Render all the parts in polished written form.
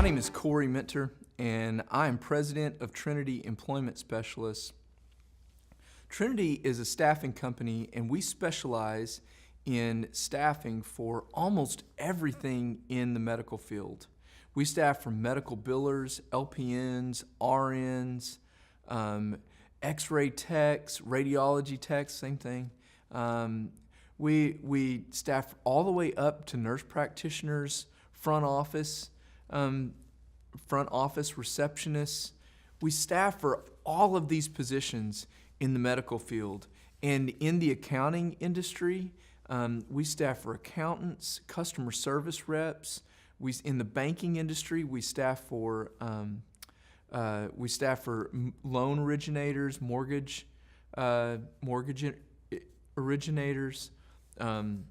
My name is Corey Minter, and I am president of Trinity Employment Specialists. Trinity is a staffing company, and we specialize in staffing for almost everything in the medical field. We staff for medical billers, LPNs, RNs, X-ray techs, radiology techs, same thing. We staff all the way up to nurse practitioners, front office receptionists. We staff for all of these positions in the medical field. And in the accounting industry, we staff for accountants, customer service reps. In the banking industry, we staff for loan originators, mortgage originators, loan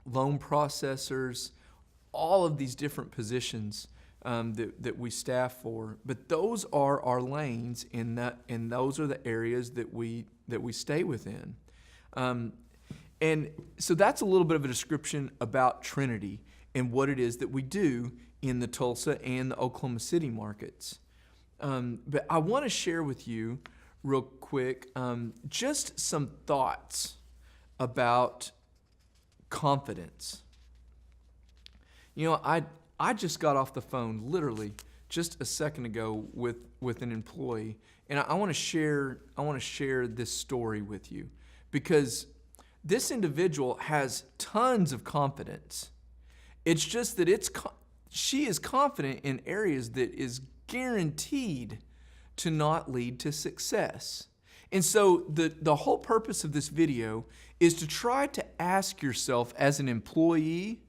processors, all of these different positions that we staff for. But those are our lanes, and those are the areas that we stay within. And so that's a little bit of a description about Trinity and what it is that we do in the Tulsa and the Oklahoma City markets. But I want to share with you real quick just some thoughts about confidence. You know, I just got off the phone literally just a second ago with an employee, and I want to share this story with you because this individual has tons of confidence. It's just that she is confident in areas that is guaranteed to not lead to success. And so the whole purpose of this video is to try to ask yourself as an employee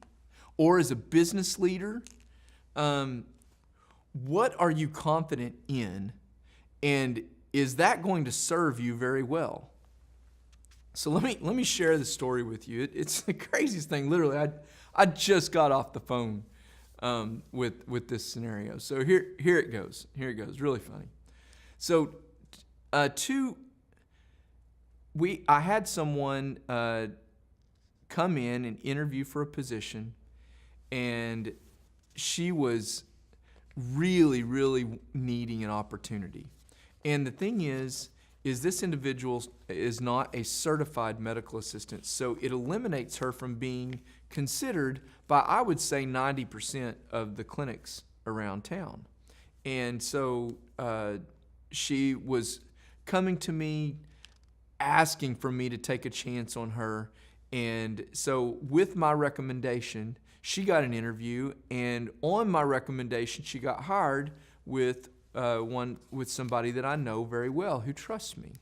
or as a business leader, what are you confident in, and is that going to serve you very well? So let me share this story with you. It's the craziest thing. Literally, I just got off the phone with this scenario. So here it goes. Really funny. So I had someone come in and interview for a position, and she was really, really needing an opportunity. And the thing is this individual is not a certified medical assistant, so it eliminates her from being considered by, I would say, 90% of the clinics around town. And so she was coming to me, asking for me to take a chance on her. And so with my recommendation, she got an interview, and on my recommendation, she got hired with somebody that I know very well who trusts me.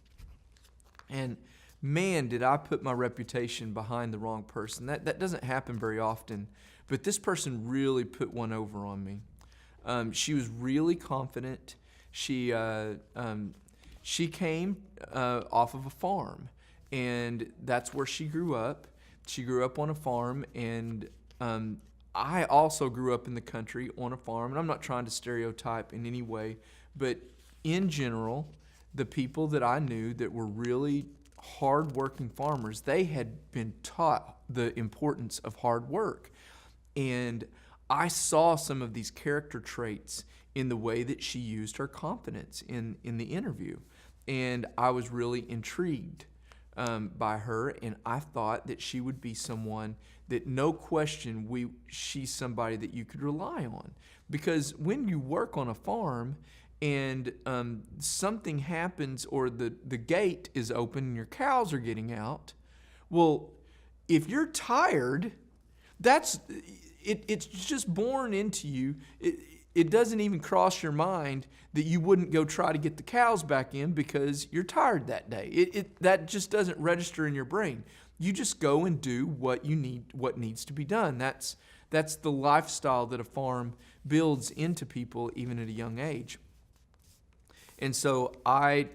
And man, did I put my reputation behind the wrong person. That doesn't happen very often, but this person really put one over on me. She was really confident. She came off of a farm, and that's where she grew up. She grew up on a farm, and I also grew up in the country on a farm, and I'm not trying to stereotype in any way, but in general, the people that I knew that were really hard-working farmers, they had been taught the importance of hard work. And I saw some of these character traits in the way that she used her confidence in the interview. And I was really intrigued by her, and I thought that she would be someone that, no question, she's somebody that you could rely on. Because when you work on a farm and something happens, or the gate is open and your cows are getting out, well, if you're tired, it's just born into you. It doesn't even cross your mind that you wouldn't go try to get the cows back in because you're tired that day. That just doesn't register in your brain. You just go and do what needs to be done. That's the lifestyle that a farm builds into people even at a young age. And so I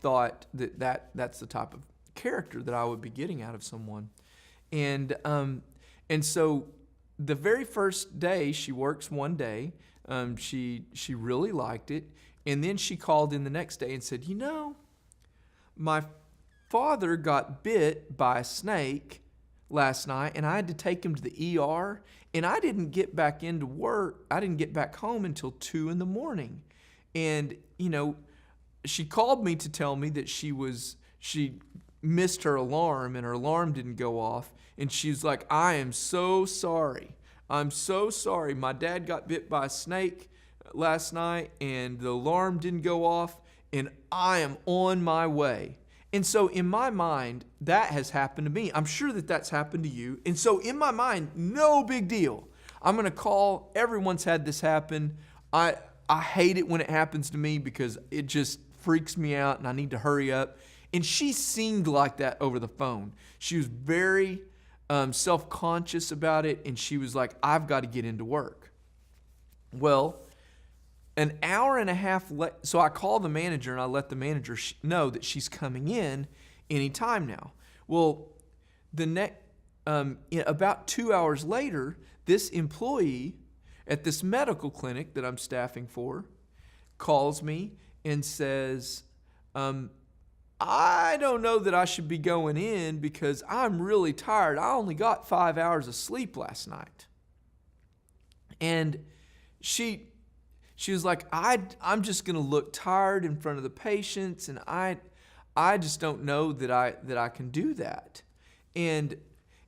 thought that's the type of character that I would be getting out of someone. And so the very first day, she works one day. She really liked it. And then she called in the next day and said, my father got bit by a snake last night, and I had to take him to the ER, and I didn't get back into work. I didn't get back home until 2 in the morning. And, she called me to tell me that she missed her alarm and her alarm didn't go off. And she was like, I am so sorry. I'm so sorry. My dad got bit by a snake last night and the alarm didn't go off, and I am on my way. And so in my mind, that has happened to me. I'm sure that that's happened to you. And so in my mind, no big deal. I'm going to call. Everyone's had this happen. I hate it when it happens to me because it just freaks me out and I need to hurry up. And she seemed like that over the phone. She was very self-conscious about it, and she was like, I've got to get into work. Well, an hour and a half so I called the manager and I let the manager know that she's coming in anytime now. Well, about 2 hours later, this employee at this medical clinic that I'm staffing for calls me and says, I don't know that I should be going in because I'm really tired. I only got 5 hours of sleep last night. And she was like, I'm just going to look tired in front of the patients, and I just don't know that I can do that. And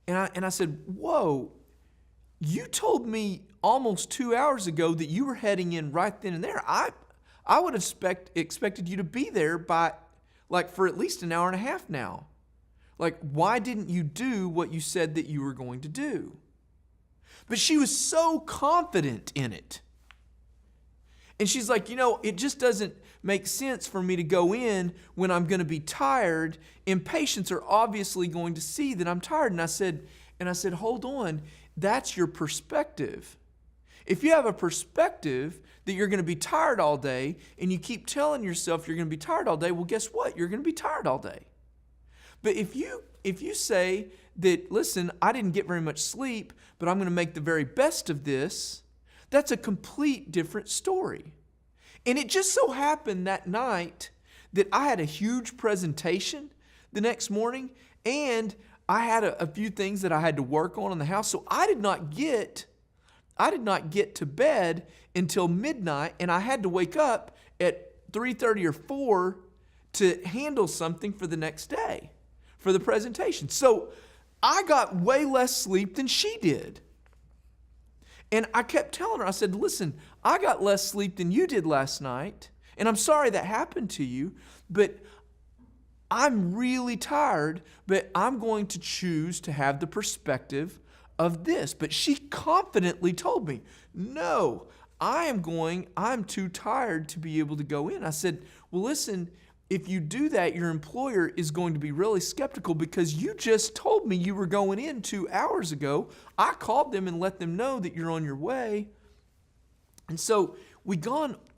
I said, whoa, you told me almost 2 hours ago that you were heading in right then and there. I would have expected you to be there for at least an hour and a half now. Why didn't you do what you said that you were going to do? But she was so confident in it. And she's like, it just doesn't make sense for me to go in when I'm going to be tired, and patients are obviously going to see that I'm tired. And I said, hold on, that's your perspective. If you have a perspective that you're going to be tired all day, and you keep telling yourself you're going to be tired all day, well, guess what? You're going to be tired all day. But if you say that, listen, I didn't get very much sleep, but I'm going to make the very best of this, that's a complete different story. And it just so happened that night that I had a huge presentation the next morning, and I had a few things that I had to work on in the house. So I did not get to bed until midnight, and I had to wake up at 3:30 or 4 to handle something for the next day for the presentation. So I got way less sleep than she did. And I kept telling her, I said, listen, I got less sleep than you did last night, and I'm sorry that happened to you, but I'm really tired, but I'm going to choose to have the perspective of this. But she confidently told me, no, I'm too tired to be able to go in. I said, well, listen, if you do that, your employer is going to be really skeptical because you just told me you were going in 2 hours ago. I called them and let them know that you're on your way. And so we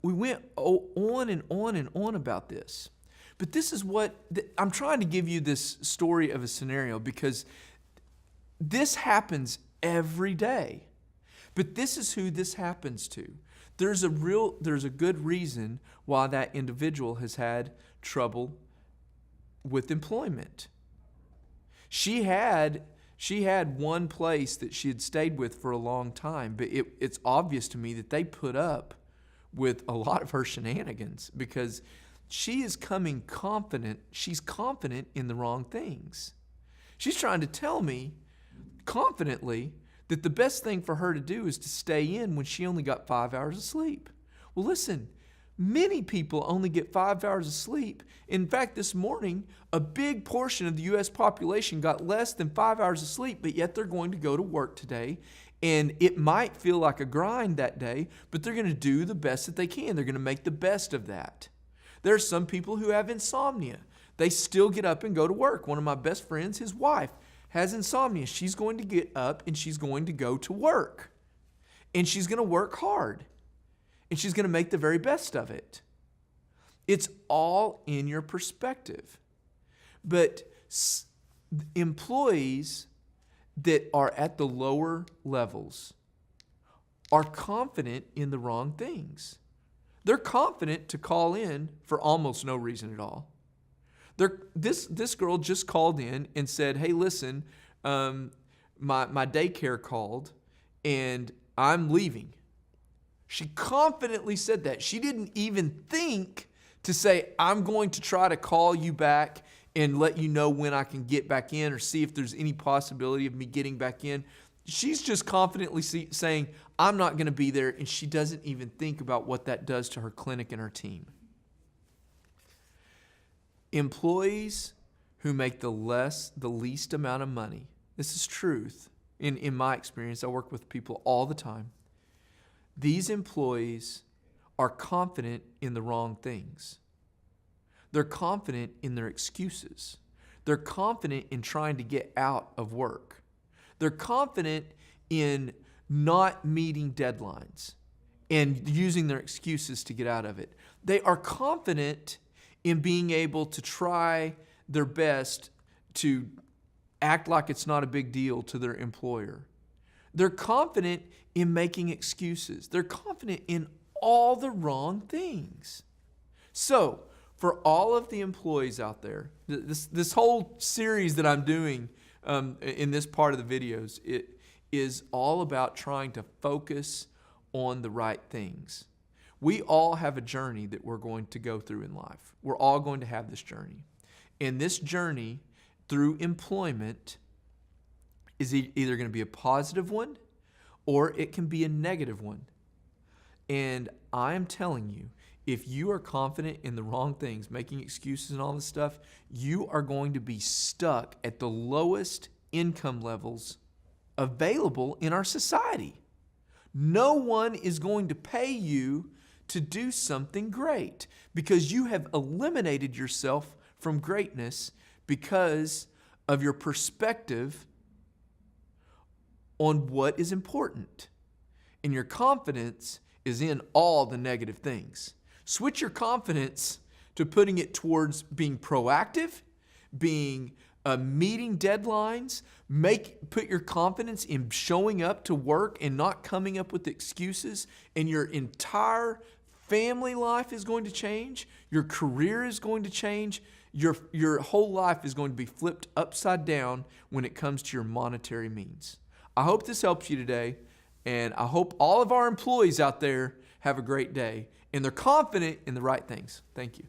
went on and on and on about this. But this is I'm trying to give you this story of a scenario because this happens every day. But this is who this happens to. There's a good reason why that individual has had trouble with employment. She had one place that she had stayed with for a long time, but it's obvious to me that they put up with a lot of her shenanigans because she is coming confident. She's confident in the wrong things. She's trying to tell me confidently that the best thing for her to do is to stay in when she only got 5 hours of sleep. Well, listen, many people only get 5 hours of sleep. In fact, this morning, a big portion of the U.S. population got less than 5 hours of sleep, but yet they're going to go to work today. And it might feel like a grind that day, but they're going to do the best that they can. They're going to make the best of that. There are some people who have insomnia. They still get up and go to work. One of my best friends, his wife, has insomnia. She's going to get up and she's going to go to work. And she's going to work hard. And she's going to make the very best of it. It's all in your perspective. But employees that are at the lower levels are confident in the wrong things. They're confident to call in for almost no reason at all. This girl just called in and said, hey, listen, my daycare called and I'm leaving. She confidently said that. She didn't even think to say, I'm going to try to call you back and let you know when I can get back in or see if there's any possibility of me getting back in. She's just confidently saying, I'm not going to be there, and she doesn't even think about what that does to her clinic and her team. Employees who make the least amount of money, this is truth. In my experience, I work with people all the time. These employees are confident in the wrong things. They're confident in their excuses. They're confident in trying to get out of work. They're confident in not meeting deadlines and using their excuses to get out of it. They are confident in being able to try their best to act like it's not a big deal to their employer. They're confident in making excuses. They're confident in all the wrong things. So, for all of the employees out there, this whole series that I'm doing in this part of the videos, it is all about trying to focus on the right things. We all have a journey that we're going to go through in life. We're all going to have this journey. And this journey through employment is either going to be a positive one or it can be a negative one. And I am telling you, if you are confident in the wrong things, making excuses and all this stuff, you are going to be stuck at the lowest income levels available in our society. No one is going to pay you to do something great because you have eliminated yourself from greatness because of your perspective on what is important. And your confidence is in all the negative things. Switch your confidence to putting it towards being proactive, being meeting deadlines. Put your confidence in showing up to work and not coming up with excuses, and your entire family life is going to change. Your career is going to change. Your whole life is going to be flipped upside down when it comes to your monetary means. I hope this helps you today, and I hope all of our employees out there have a great day and they're confident in the right things. Thank you.